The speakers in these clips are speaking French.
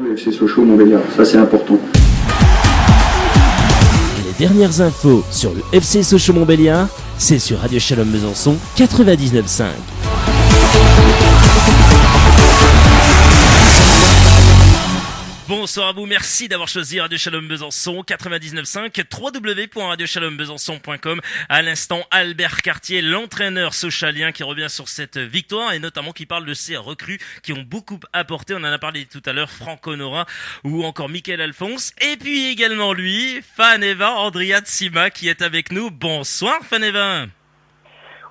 Le FC Sochaux Montbéliard, ça c'est important. Les dernières infos sur le FC Sochaux Montbéliard, c'est sur Radio Shalom Besançon 99.5. Bonsoir à vous, merci d'avoir choisi Radio Shalom Besançon 99.5, www.radioshalombesançon.com. À l'instant, Albert Cartier, l'entraîneur sochalien qui revient sur cette victoire et notamment qui parle de ses recrues qui ont beaucoup apporté. On en a parlé tout à l'heure, Franck Honora ou encore Michael Alphonse. Et puis également lui, Faneva Andriat Sima qui est avec nous. Bonsoir Faneva.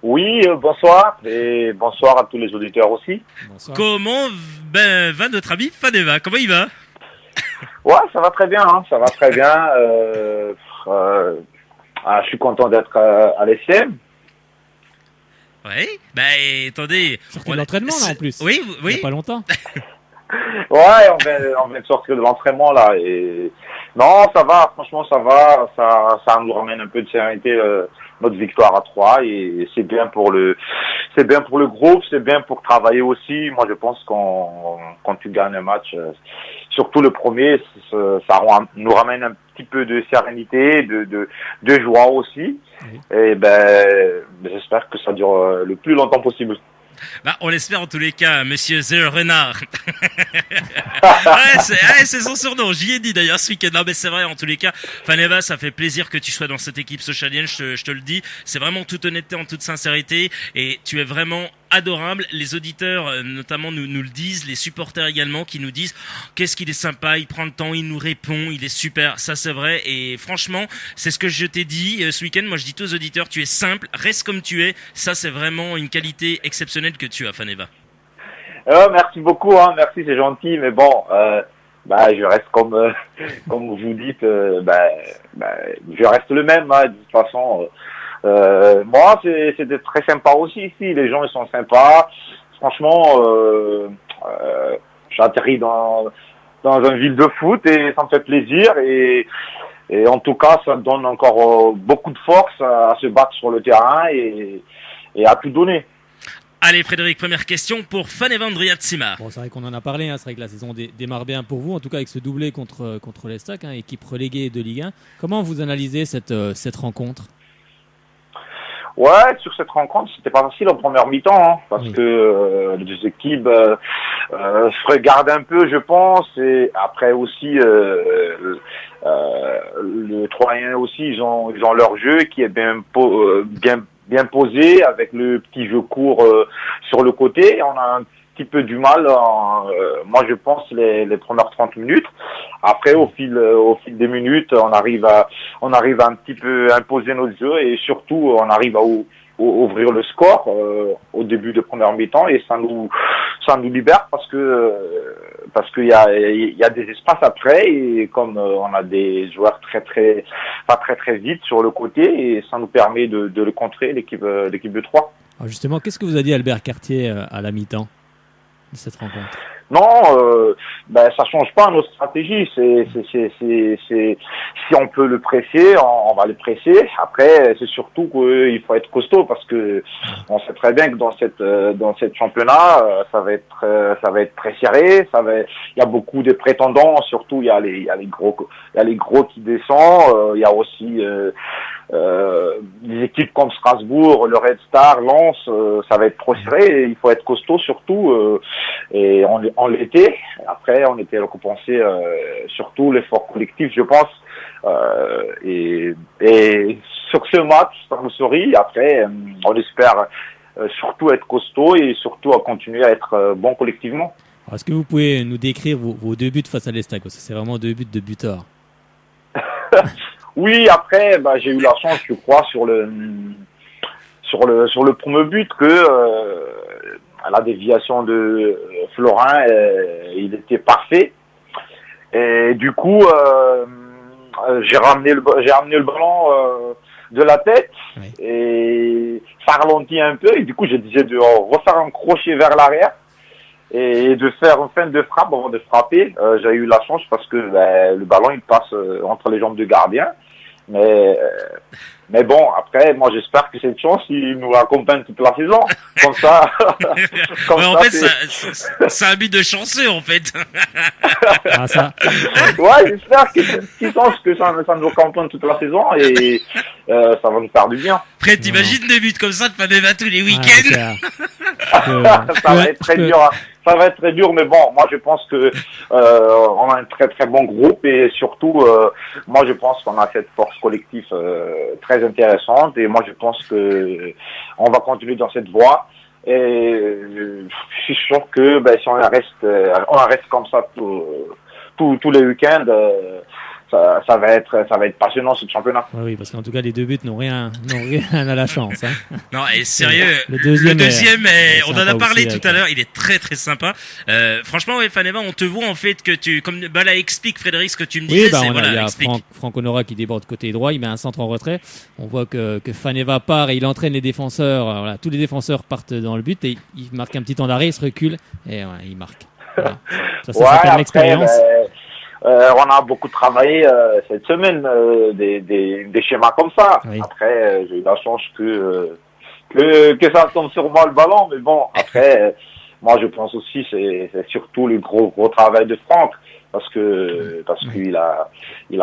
Oui, bonsoir et bonsoir à tous les auditeurs aussi. Bonsoir. Comment va notre ami Faneva? Comment il va? Ouais, ça va très bien, ça va très bien. Je suis content d'être à l'ECM. Oui, attendez. Sorti de l'entraînement là en plus. Oui. Il y a pas longtemps. Ouais, on vient de sortir de l'entraînement là et non, ça va, franchement ça va, ça nous ramène un peu de sérénité, notre victoire à 3 et c'est bien pour le groupe, c'est bien pour travailler aussi. Moi je pense quand tu gagnes un match, surtout le premier, ça nous ramène un petit peu de sérénité, de joie aussi. Oui. Et j'espère que ça dure le plus longtemps possible. On l'espère en tous les cas, monsieur The Renard. C'est son surnom, j'y ai dit d'ailleurs ce week-end. Non mais c'est vrai, en tous les cas, Faneva, ça fait plaisir que tu sois dans cette équipe sochalienne, je te le dis. C'est vraiment toute honnêteté, en toute sincérité, et tu es vraiment adorable. Les auditeurs notamment nous le disent, les supporters également qui nous disent qu'est-ce qu'il est sympa, il prend le temps, il nous répond, il est super, ça c'est vrai. Et franchement, c'est ce que je t'ai dit ce week-end. Moi je dis tous aux auditeurs, tu es simple, reste comme tu es. Ça c'est vraiment une qualité exceptionnelle que tu as, Faneva. Merci beaucoup, merci, c'est gentil, mais bon, je reste comme vous dites, je reste le même, de toute façon. Moi, c'était très sympa aussi ici. Les gens, ils sont sympas. Franchement, j'atterris dans une ville de foot et ça me fait plaisir. Et en tout cas, ça me donne encore beaucoup de force à se battre sur le terrain et à tout donner. Allez Frédéric, première question pour Faneva Andriat Sima. Bon, c'est vrai qu'on en a parlé, c'est vrai que la saison démarre bien pour vous, en tout cas avec ce doublé contre l'Estac, équipe reléguée de Ligue 1. Comment vous analysez cette rencontre? Ouais, sur cette rencontre, c'était pas facile en première mi-temps, parce que les deux équipes se regardent un peu, je pense, et après aussi le Troyen aussi, ils ont leur jeu qui est bien posé avec le petit jeu court sur le côté. On a un petit peu du mal, moi je pense les premières 30 minutes. Après au fil des minutes, on arrive à un petit peu imposer notre jeu et surtout on arrive à ouvrir le score au début de première mi-temps et ça nous libère parce que il y a des espaces après et comme on a des joueurs pas très vite sur le côté et ça nous permet de le contrer l'équipe de Troyes. Alors justement, qu'est-ce que vous a dit Albert Cartier à la mi-temps de cette rencontre? Non, ça change pas notre stratégie. Si on peut le presser, on va le presser. Après, c'est surtout qu'il faut être costaud parce que on sait très bien que dans cette championnat, ça va être très serré. Il y a beaucoup de prétendants. Surtout, il y a les gros qui descendent. Il y a aussi des équipes comme Strasbourg, le Red Star, Lens. Ça va être trop serré. Et il faut être costaud surtout. Et on l'était. Après, on était récompensé surtout l'effort collectif, je pense. Et sur ce match, ça nous sourit. Après, on espère surtout être costaud et surtout à continuer à être bon collectivement. Alors, est-ce que vous pouvez nous décrire vos deux buts face à l'Estac? C'est vraiment deux buts de buteur. Oui, après, j'ai eu la chance, je crois, sur le premier but que la déviation de Florin, il était parfait. Et du coup, j'ai ramené le ballon de la tête et ça ralentit un peu. Et du coup, je disais de refaire un crochet vers l'arrière et de faire une fin de frappe avant de frapper. J'ai eu la chance parce que le ballon il passe entre les jambes du gardien. Mais Mais bon, après, moi, j'espère que cette chance, il nous accompagne toute la saison. Comme ça. En fait, c'est un but de chanceux, en fait. Ah, ça. Ouais, j'espère qu'il pense que ça nous accompagne toute la saison et ça va nous faire du bien. Après, t'imagines des buts comme ça de Paneva tous les week-ends. Ça va être très dur. Ça va être très dur, mais bon, moi je pense que on a un très très bon groupe et surtout, moi je pense qu'on a cette force collective très intéressante et moi je pense que on va continuer dans cette voie et je suis sûr que si on reste comme ça tous les week-ends. Ça va être passionnant ce championnat. Oui, parce qu'en tout cas les 2 buts n'ont rien à la chance. Hein. Non, et sérieux, le deuxième on en a parlé tout à l'heure, il est très très sympa. Franchement, ouais, Faneva, on te voit en fait que comme là explique Frédéric ce que tu me disais. Oui, il y a Franck Honora qui déborde côté droit, il met un centre en retrait. On voit que Faneva part et il entraîne les défenseurs. Voilà, tous les défenseurs partent dans le but et il marque un petit temps d'arrêt, il se recule et il marque. Voilà. Ça s'appelle l'expérience. On a beaucoup travaillé cette semaine des schémas comme ça. Oui. Après, j'ai eu la chance que ça tombe sur moi le ballon, mais bon, après, moi je pense aussi c'est surtout le gros travail de Franck parce qu'il a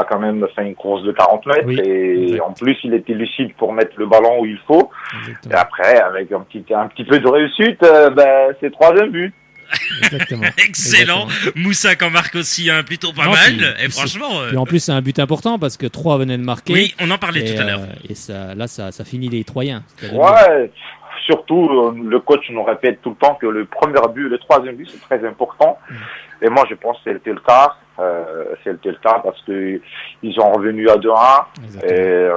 quand même fait une course de 40 mètres et en plus il était lucide pour mettre le ballon où il faut. Exactement. Et après, avec un petit peu de réussite, c'est 3e but. Exactement. Excellent. Exactement. Moussa qui en marque aussi plutôt pas mal. Et franchement. Et en plus, c'est un but important parce que 3 venaient de marquer. Oui, on en parlait tout à l'heure. Et ça finit les Troyens. Ouais. Surtout, le coach nous répète tout le temps que le premier but, le 3e but, c'est très important. Et moi, je pense que c'était le cas. C'était le cas parce que ils sont revenus à 2-1. Exactement. Et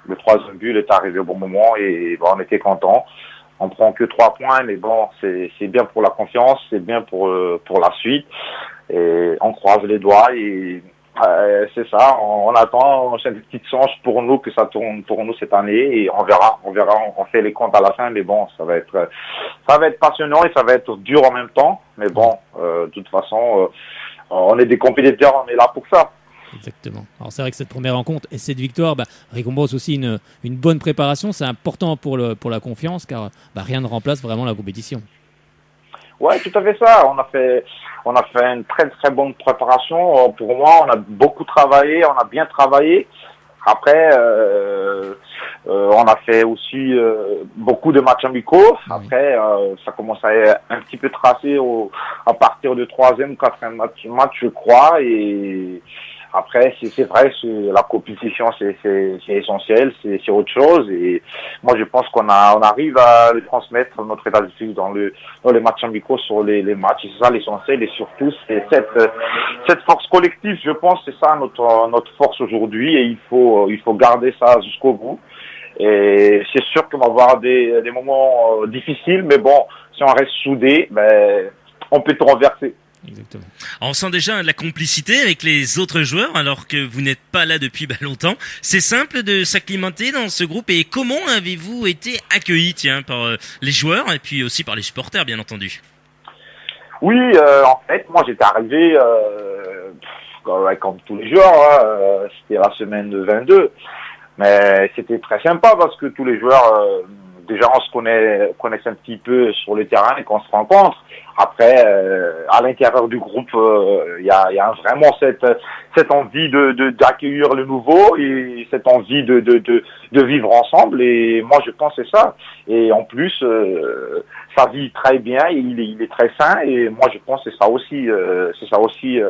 le 3e but, il est arrivé au bon moment et on était contents. On prend que 3 points, mais bon, c'est bien pour la confiance, c'est bien pour la suite. Et on croise les doigts et c'est ça. On attend, c'est une petite chance pour nous que ça tourne pour nous cette année et on verra. On fait les comptes à la fin, mais bon, ça va être passionnant et ça va être dur en même temps. Mais bon, de toute façon, on est des compétiteurs, on est là pour ça. Exactement. Alors c'est vrai que cette première rencontre et cette victoire récompense aussi une bonne préparation. C'est important pour la confiance car rien ne remplace vraiment la compétition. Ouais, tout à fait ça. On a fait une très très bonne préparation. Pour moi, on a beaucoup travaillé, on a bien travaillé. Après, on a fait aussi beaucoup de matchs amicaux. Après, ça commence à être un petit peu tracé à partir du 3e ou 4e match, je crois. Et après, c'est vrai, la compétition, c'est essentiel, c'est autre chose. Et moi, je pense qu'on arrive à transmettre notre état d'esprit dans les matchs amicaux sur les matchs. C'est ça l'essentiel. Et surtout, c'est cette force collective, je pense, c'est ça notre force aujourd'hui. Et il faut garder ça jusqu'au bout. Et c'est sûr qu'on va avoir des moments difficiles, mais bon, si on reste soudés, on peut tout renverser. Exactement. On sent déjà la complicité avec les autres joueurs alors que vous n'êtes pas là depuis longtemps. C'est simple de s'acclimater dans ce groupe et comment avez-vous été accueillis par les joueurs et puis aussi par les supporters bien entendu? Oui, en fait, moi j'étais arrivé comme tous les joueurs, c'était la semaine de 22, mais c'était très sympa parce que tous les joueurs déjà on se connaissait un petit peu sur le terrain et qu'on se rencontre. Après, à l'intérieur du groupe, il y a vraiment cette envie d'accueillir le nouveau et cette envie de vivre ensemble. Et moi, je pense que c'est ça. Et en plus, ça vit très bien. Et il est très sain. Et moi, je pense que c'est ça aussi.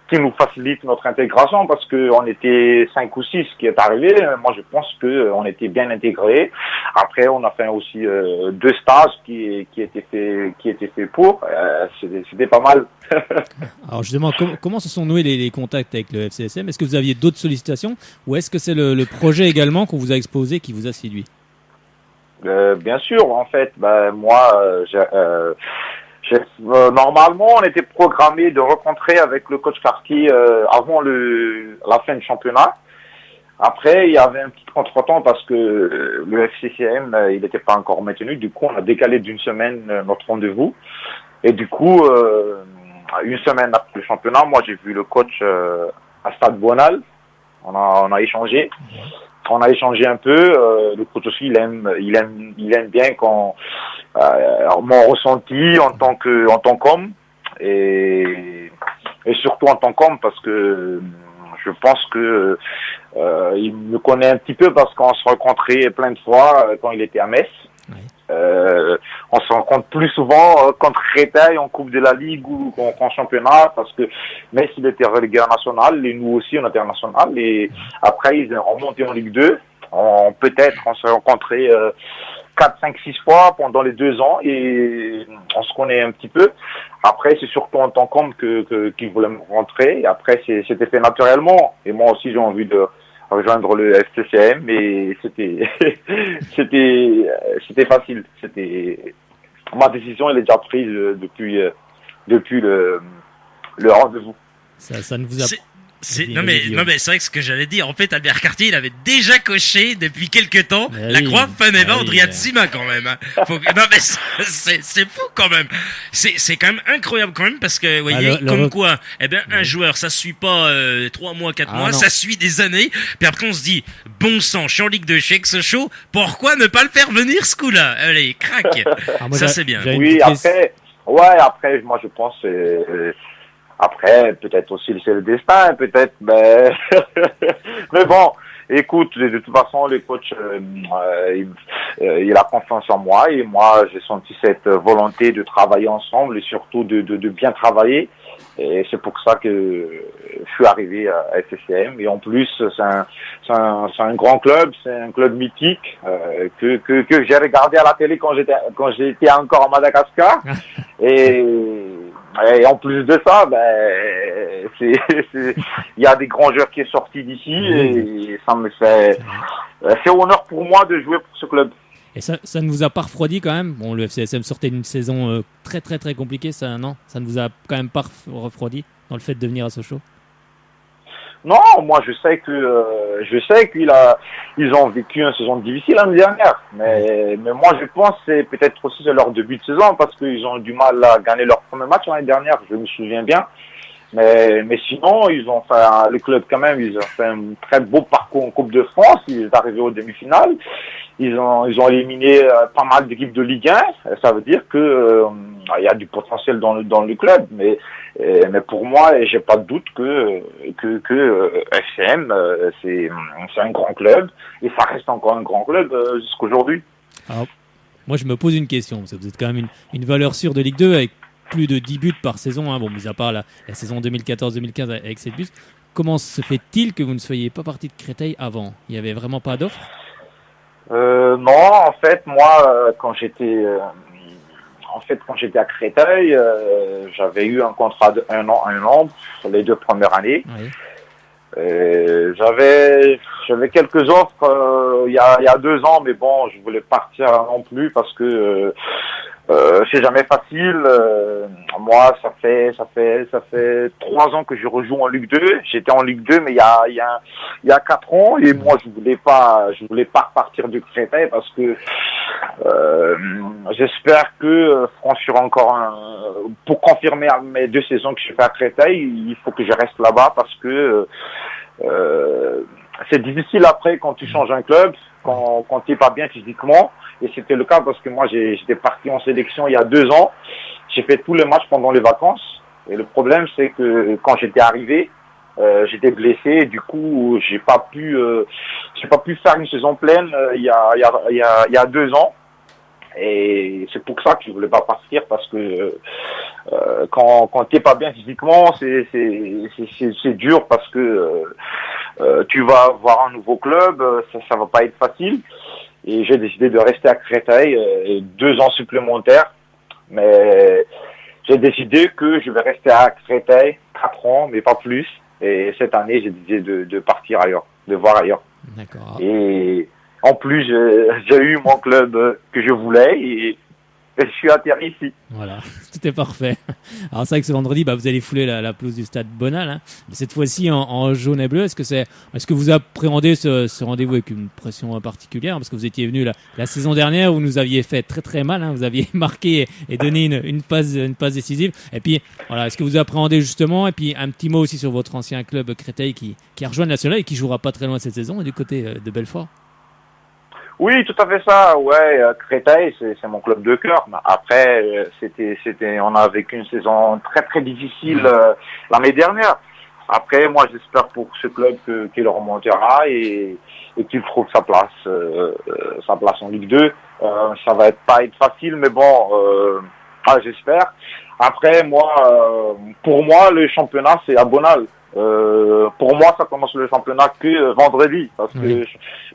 Qui nous facilite notre intégration parce que on était 5 ou 6 qui est arrivé. Moi, je pense que on était bien intégrés. Après, on a fait aussi 2 stages qui étaient faits pour. C'était pas mal. Alors justement, comment se sont noués les contacts avec le FCSM? Est-ce que vous aviez d'autres sollicitations ou est-ce que c'est le projet également qu'on vous a exposé qui vous a séduit? Bien sûr, en fait, moi, normalement, on était programmé de rencontrer avec le coach Karki avant la fin du championnat. Après, il y avait un petit contretemps parce que le FCCM, il n'était pas encore maintenu. Du coup, on a décalé d'une semaine notre rendez-vous. Et du coup, une semaine après le championnat, moi, j'ai vu le coach à Stade Bonal. On a échangé. on a échangé un peu. Le coach aussi, il aime bien quand mon ressenti en tant qu'homme et surtout en tant qu'homme parce que je pense que il me connaît un petit peu parce qu'on se rencontrait plein de fois quand il était à Metz. Oui. On se rencontre plus souvent contre Créteil en Coupe de la Ligue ou en championnat parce que Metz il était relégué en national et nous aussi on était en national et après ils ont remonté en Ligue 2. Peut-être on s'est rencontrés 4, 5, 6 fois pendant les 2 ans et on se connaît un petit peu. Après c'est surtout en tant qu'homme qu'il voulait me rentrer. Après c'était fait naturellement et moi aussi j'ai envie de rejoindre le FCCM, mais c'était facile. Ma décision, elle est déjà prise depuis le rendez-vous. Ça ne vous a Non mais c'est vrai que ce que j'allais dire, en fait Albert Cartier il avait déjà coché depuis quelques temps la croix Faneva Andrea Tsima quand même. Non mais c'est fou quand même. C'est quand même incroyable quand même parce que vous voyez quoi un joueur ça suit pas 3 mois 4 mois, ça suit des années. Puis après on se dit bon sang, je suis en Ligue 2, je suis avec Sochaux, pourquoi ne pas le faire venir ce coup-là? Allez, crac. Ça c'est bien. Oui, après moi je pense après, peut-être aussi c'est le destin, peut-être, mais mais bon, écoute, de toute façon, le coach, il a confiance en moi et moi, j'ai senti cette volonté de travailler ensemble et surtout de bien travailler. Et c'est pour ça que je suis arrivé à FCCM. Et en plus, c'est un grand club, c'est un club mythique que j'ai regardé à la télé quand j'étais encore à Madagascar. Et en plus de ça, il y a des grands joueurs qui sont sortis d'ici et ça me fait, c'est honneur pour moi de jouer pour ce club. Et ça ne vous a pas refroidi quand même? Bon, le FCSM sortait d'une saison très très très compliquée, ça ne vous a quand même pas refroidi dans le fait de venir à Sochaux? Non, moi je sais qu'ils ont vécu une saison difficile l'année dernière, mais moi je pense que c'est peut-être aussi leur début de saison parce qu'ils ont du mal à gagner leur premier match l'année dernière, je me souviens bien. Mais sinon, ils ont fait le club quand même, ils ont fait un très beau parcours en Coupe de France, ils sont arrivés aux demi-finales, ils ont éliminé pas mal d'équipes de Ligue 1, ça veut dire que il y a du potentiel dans le club, mais pour moi, j'ai pas de doute que FCM c'est un grand club et ça reste encore un grand club jusqu'aujourd'hui. Alors, moi je me pose une question, parce que vous êtes quand même une valeur sûre de Ligue 2 avec plus de 10 buts par saison, hein. Bon, mis à part la saison 2014-2015 avec 7 buts. Comment se fait-il que vous ne soyez pas parti de Créteil avant? Il n'y avait vraiment pas d'offre? Non, en fait, moi, quand j'étais à Créteil, j'avais eu un contrat de un an sur les 2 premières années. Oui. J'avais quelques offres il y a 2 ans, mais bon, je voulais partir non plus parce que c'est jamais facile. Moi, ça fait 3 ans que je rejoue en Ligue 2. J'étais en Ligue 2, mais il y a 4 ans, et moi je voulais pas repartir du Créteil parce que j'espère que franchir encore pour confirmer mes 2 saisons que je fais à Créteil, il faut que je reste là-bas parce que c'est difficile après quand tu changes un club, quand tu n'es pas bien physiquement. Et c'était le cas parce que moi j'étais parti en sélection il y a 2 ans. J'ai fait tous les matchs pendant les vacances. Et le problème c'est que quand j'étais arrivé, j'étais blessé. Et du coup j'ai pas pu faire une saison pleine il y a 2 ans. Et c'est pour ça que je voulais pas partir parce que quand t'es pas bien physiquement, c'est dur parce que tu vas voir un nouveau club, ça va pas être facile. Et j'ai décidé de rester à Créteil 2 ans supplémentaires. Mais j'ai décidé que je vais rester à Créteil 4 ans, mais pas plus. Et cette année, j'ai décidé de partir ailleurs, de voir ailleurs. D'accord. Et en plus, j'ai eu mon club que je voulais et je suis atterri ici. Voilà, tout est parfait. Alors c'est vrai que ce vendredi, vous allez fouler la pelouse du stade Bonal, hein. Mais cette fois-ci en jaune et bleu. Est-ce que vous appréhendez ce rendez-vous avec une pression particulière? Parce que vous étiez venu la saison dernière, vous nous aviez fait très très mal, hein. Vous aviez marqué et donné une passe décisive. Et puis voilà, est-ce que vous appréhendez justement? Et puis un petit mot aussi sur votre ancien club Créteil qui a rejoint le National et qui jouera pas très loin cette saison, et du côté de Belfort. Oui, tout à fait ça. Ouais, Créteil, c'est mon club de cœur. Mais après, on a vécu une saison très très difficile l'année dernière. Après, moi, j'espère pour ce club qu'il remontera et qu'il trouve sa place en Ligue 2. Ça va pas être facile, mais bon, j'espère. Après, pour moi, le championnat c'est à Bonal. Pour moi, ça commence le championnat que vendredi, parce que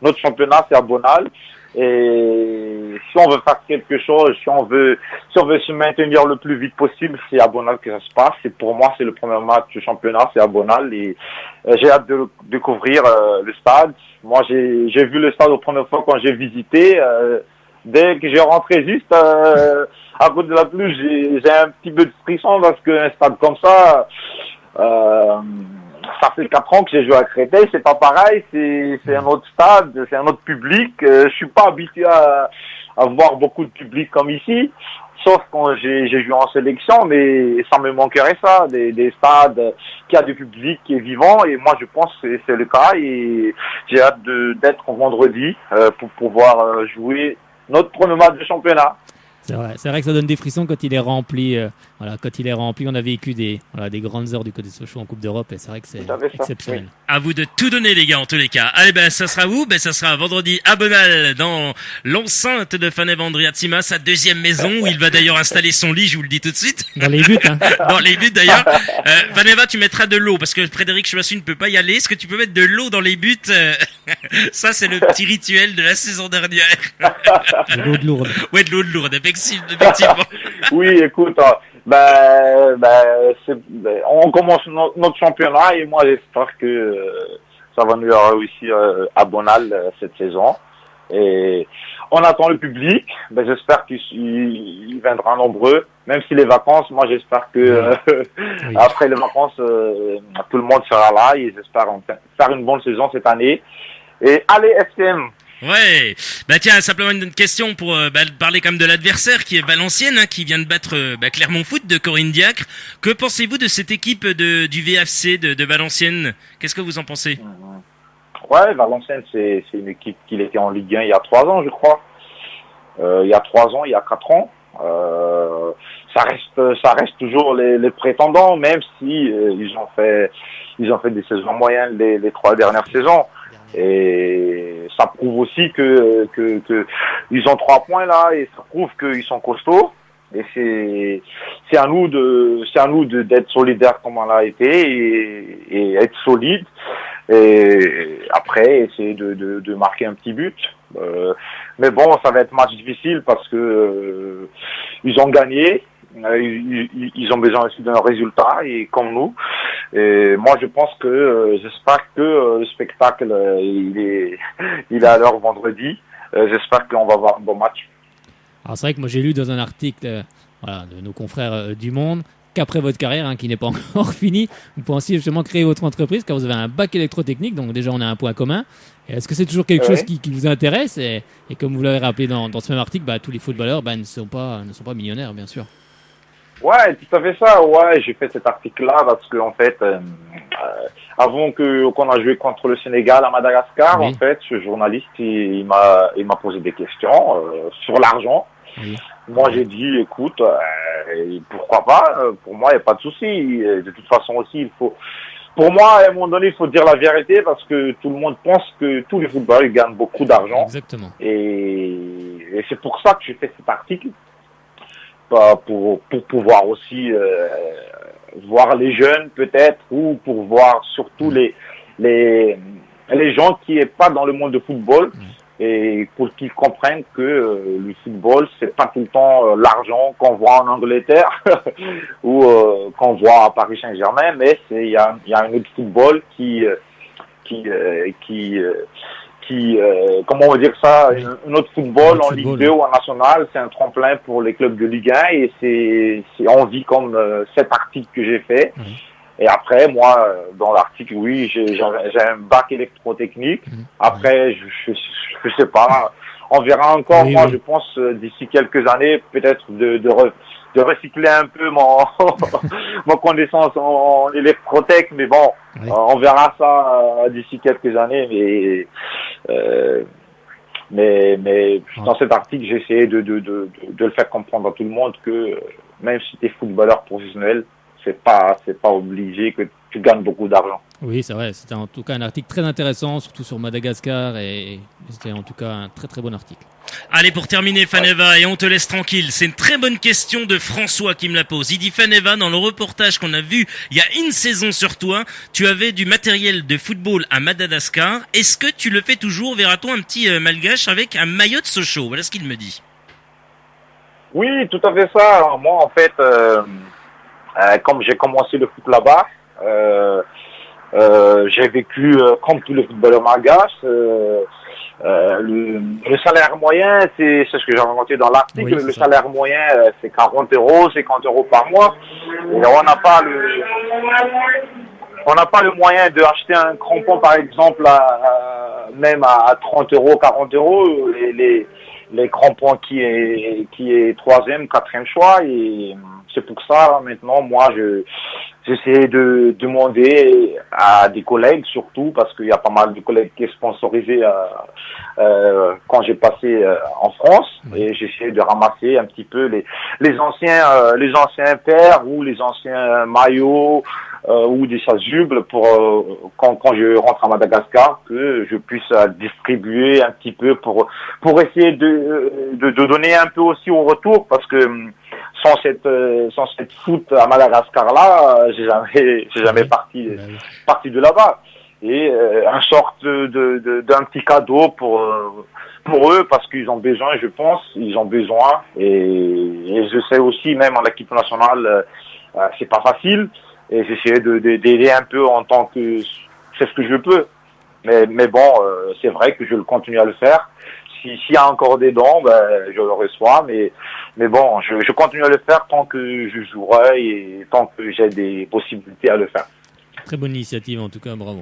notre championnat c'est à Bonal. Et si on veut faire quelque chose, si on veut se maintenir le plus vite possible, c'est à Bonal que ça se passe. Et pour moi, c'est le premier match du championnat, c'est à Bonal. Et j'ai hâte de découvrir le stade. Moi, j'ai vu le stade la première fois quand j'ai visité. Dès que j'ai rentré juste à côté de la pelouse, j'ai un petit peu de frisson parce qu'un stade comme ça. Ça fait 4 ans que j'ai joué à Créteil, c'est pas pareil, c'est un autre stade, c'est un autre public. Je suis pas habitué à voir beaucoup de public comme ici, sauf quand j'ai joué en sélection, mais ça me manquerait ça, des stades qui a du public qui est vivant, et moi je pense que c'est le cas, et j'ai hâte d'être vendredi pour pouvoir jouer notre premier match de championnat. C'est vrai que ça donne des frissons quand il est rempli. Quand il est rempli, on a vécu des grandes heures du côté de Sochaux en Coupe d'Europe, et c'est vrai que c'est exceptionnel. Oui. À vous de tout donner, les gars, en tous les cas. Allez, ça sera où? Ça sera vendredi à Bonal, dans l'enceinte de Fanev Andriatsima, sa deuxième maison, où il va d'ailleurs installer son lit, je vous le dis tout de suite. Dans les buts, hein. Dans les buts, d'ailleurs. Vaneva, tu mettras de l'eau, parce que Frédéric Chebassu ne peut pas y aller. Est-ce que tu peux mettre de l'eau dans les buts? Ça, c'est le petit rituel de la saison dernière. De l'eau de Lourdes. Ouais, de l'eau de Lourdes, effectivement. Oui, écoute, on commence notre championnat, et moi j'espère que ça va nous réussir à Bonal cette saison. Et on attend le public. J'espère qu'il viendra nombreux, même si les vacances, moi j'espère que après les vacances, tout le monde sera là, et j'espère faire une bonne saison cette année. Et allez FCM! Ouais, tiens, simplement une question pour parler quand même de l'adversaire qui est Valenciennes, hein, qui vient de battre Clermont Foot de Corinne Diacre. Que pensez-vous de cette équipe du VFC de Valenciennes? Qu'est-ce que vous en pensez? Ouais, Valenciennes, c'est une équipe qui était en Ligue 1 il y a 3 ans, je crois. Il y a 3 ans, il y a 4 ans. Ça reste toujours les prétendants, même si ils ont fait des saisons moyennes les 3 dernières saisons. Et ça prouve aussi que ils ont 3 points là, et ça prouve qu'ils sont costauds. Et c'est à nous d'être solidaires comme on l'a été, et être solide, et après essayer de marquer un petit but. Mais bon, ça va être match difficile parce que ils ont gagné. Ils ont besoin aussi d'un résultat, et comme nous. Et moi, je pense que j'espère que le spectacle il est à l'heure vendredi. J'espère qu'on va avoir un bon match. Alors c'est vrai que moi j'ai lu dans un article de nos confrères du Monde qu'après votre carrière, qui n'est pas encore finie, vous pensiez justement créer votre entreprise, car vous avez un bac électrotechnique, donc déjà on a un point commun. Et est-ce que c'est toujours quelque chose qui vous intéresse, et comme vous l'avez rappelé dans ce même article, tous les footballeurs ne sont pas millionnaires, bien sûr. Ouais, tout à fait ça. Ouais, j'ai fait cet article-là parce que en fait, avant qu'on a joué contre le Sénégal à Madagascar, en fait, ce journaliste il m'a posé des questions sur l'argent. Oui. Moi, j'ai dit, écoute, pourquoi pas? Pour moi, il n'y a pas de souci. De toute façon aussi, pour moi, à un moment donné, il faut dire la vérité, parce que tout le monde pense que tous les footballeurs ils gagnent beaucoup d'argent. Exactement. Et c'est pour ça que j'ai fait cet article. Pour pouvoir aussi voir les jeunes peut-être, ou pour voir surtout les gens qui est pas dans le monde de football, et pour qu'ils comprennent que le football c'est pas tout le temps l'argent qu'on voit en Angleterre ou qu'on voit à Paris Saint-Germain, mais il y a un autre football qui comment on va dire ça, un autre football Notre en football, Ligue 2 ou en national, c'est un tremplin pour les clubs de Ligue 1 et c'est on vit comme cet article que j'ai fait. Mhm. Et après, moi, dans l'article, oui, j'ai un bac électrotechnique. Après, je sais pas, on verra encore. Oui, moi, oui. je pense d'ici quelques années, peut-être de recycler un peu mon connaissance en électrotech, mais bon, Oui. on verra ça d'ici quelques années, mais dans cet article, j'ai essayé de le faire comprendre à tout le monde que même si tu es footballeur professionnel, c'est pas obligé que tu gagnes beaucoup d'argent. Oui, c'est vrai. C'était en tout cas un article très intéressant, surtout sur Madagascar, et c'était en tout cas un très très bon article. Allez, pour terminer, Faneva, et on te laisse tranquille. C'est une très bonne question de François qui me la pose. Il dit, Faneva, dans le reportage qu'on a vu il y a une saison sur toi, tu avais du matériel de football à Madagascar. Est-ce que tu le fais toujours? Verra-t-on un petit malgache avec un maillot de Sochaux? Voilà ce qu'il me dit. Oui, tout à fait ça. Alors, moi, en fait, comme j'ai commencé le foot là-bas, j'ai vécu comme tous les footballeurs malgaches. Le salaire moyen, c'est ce que j'ai raconté dans l'article. Oui, le ça. salaire moyen, c'est 40 €, 50 € par mois. Et on n'a pas le moyen de acheter un crampon, par exemple, même à 30 €, 40 €. Les crampons qui est troisième, quatrième choix. Et c'est pour ça, maintenant, moi, j'essaie de demander à des collègues, surtout, parce qu'il y a pas mal de collègues qui sont sponsorisés quand j'ai passé en France. Et j'essaie de ramasser un petit peu les anciens paires ou les anciens maillots ou des chasubles pour quand je rentre à Madagascar, que je puisse distribuer un petit peu pour essayer de donner un peu aussi au retour, parce que sans cette foot à Madagascar là, j'ai jamais parti de là-bas. Et un sorte d'un petit cadeau pour eux, parce qu'ils ont besoin, je pense, ils ont besoin. Et je sais aussi, même en équipe nationale, c'est pas facile. Et j'essaie d'aider un peu en tant que c'est ce que je peux. Mais bon, c'est vrai que je le continue à le faire. S'il y a encore des dons, je le reçois. Mais bon, je continue à le faire tant que je jouerai et tant que j'ai des possibilités à le faire. Très bonne initiative en tout cas, bravo.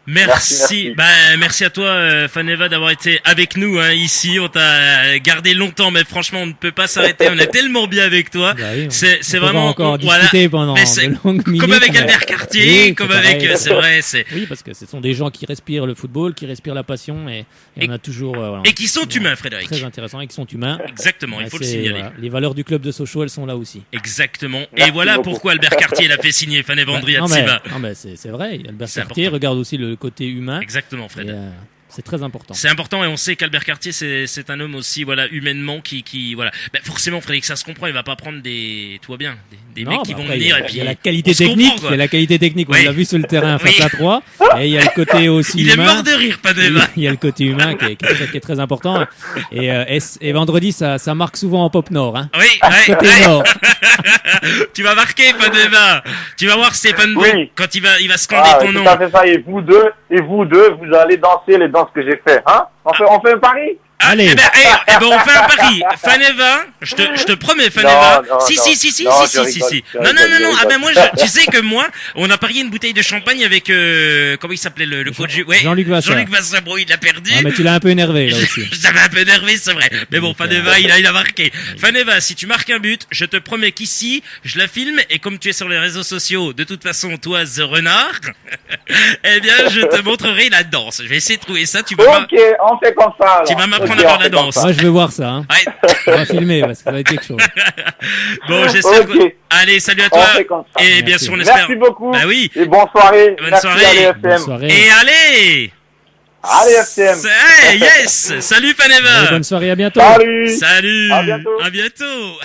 Merci. Merci à toi, Faneva, d'avoir été avec nous ici. On t'a gardé longtemps, mais franchement, on ne peut pas s'arrêter. On est tellement bien avec toi. Bah oui, c'est on peut vraiment encore discuter pendant de longues minutes. Comme avec Albert Cartier, Oui, comme c'est avec, pareil. c'est vrai, c'est. Oui, parce que ce sont des gens qui respirent le football, qui respirent la passion, et on a toujours. Voilà, Et qui sont humains, Frédéric. Très intéressant, et qui sont humains. Exactement, il faut le C'est, signaler. voilà, les valeurs du club de Sochaux, elles sont là aussi. Exactement. Merci Et voilà beaucoup. pourquoi Albert Cartier l'a fait signer Faneva Andriatsiva. Non, mais c'est vrai. Albert C'est Cartier important. regarde aussi le côté humain. Exactement, Et, Fred. c'est très important. C'est important et on sait qu'Albert Cartier c'est un homme aussi voilà humainement qui voilà forcément Frédéric ça se comprend, il va pas prendre des toi bien des Non, mecs qui bah vont après, venir il et puis y a la qualité on se technique, comprend, quoi. il y a la qualité technique, on Oui. l'a vu sur le terrain Oui. face à 3, et il y a le côté aussi il est humain. mort de rire Faneva. Il y a le côté humain qui est très important. Et vendredi, ça marque souvent en Pop Nord. Hein. Oui, Côté ouais. Nord. Tu vas marquer Faneva. Tu vas voir Stéphane Bou Oui. quand il va scander ton nom. Tout à fait ça. Et vous deux, vous allez danser les danses que j'ai fait, hein? On fait un pari? Allez. Eh ben, on fait un pari. Faneva, je te promets, Faneva. Non, Si. non, Non, je rigole, non. je Ah ben rigole. moi, tu sais que moi, on a parié une bouteille de champagne avec comment il s'appelait le coach. Ouais, Jean-Luc Vasseur. Jean-Luc Vasseur, bon, il a perdu. Ah, mais tu l'as un peu énervé là aussi. J'avais un peu énervé, c'est vrai. Mais bon, Faneva, il a marqué. Faneva, si tu marques un but, je te promets qu'ici, je la filme et comme tu es sur les réseaux sociaux, de toute façon, toi, The Renard, eh bien, je te montrerai la danse. Je vais essayer de trouver ça. Tu vas Ok, on fait comme ça. alors. Tu vas m'apprendre Ok, à faire on la fait comme danse. ça. Moi, je veux voir ça. Hein. Ouais. On va filmer parce que ça va être quelque chose. Bon, j'espère Ok. que... Allez, salut à On toi. fait comme ça. Et bien Merci. sûr, on espère. Merci beaucoup. Bah oui. Et bonne soirée. Bonne Merci soirée. à l'EFM. Bonne soirée. Et allez. Allez, FCM. Yes. Salut Allez, Faneva. bonne soirée, à bientôt. Salut. Salut. À bientôt. À bientôt.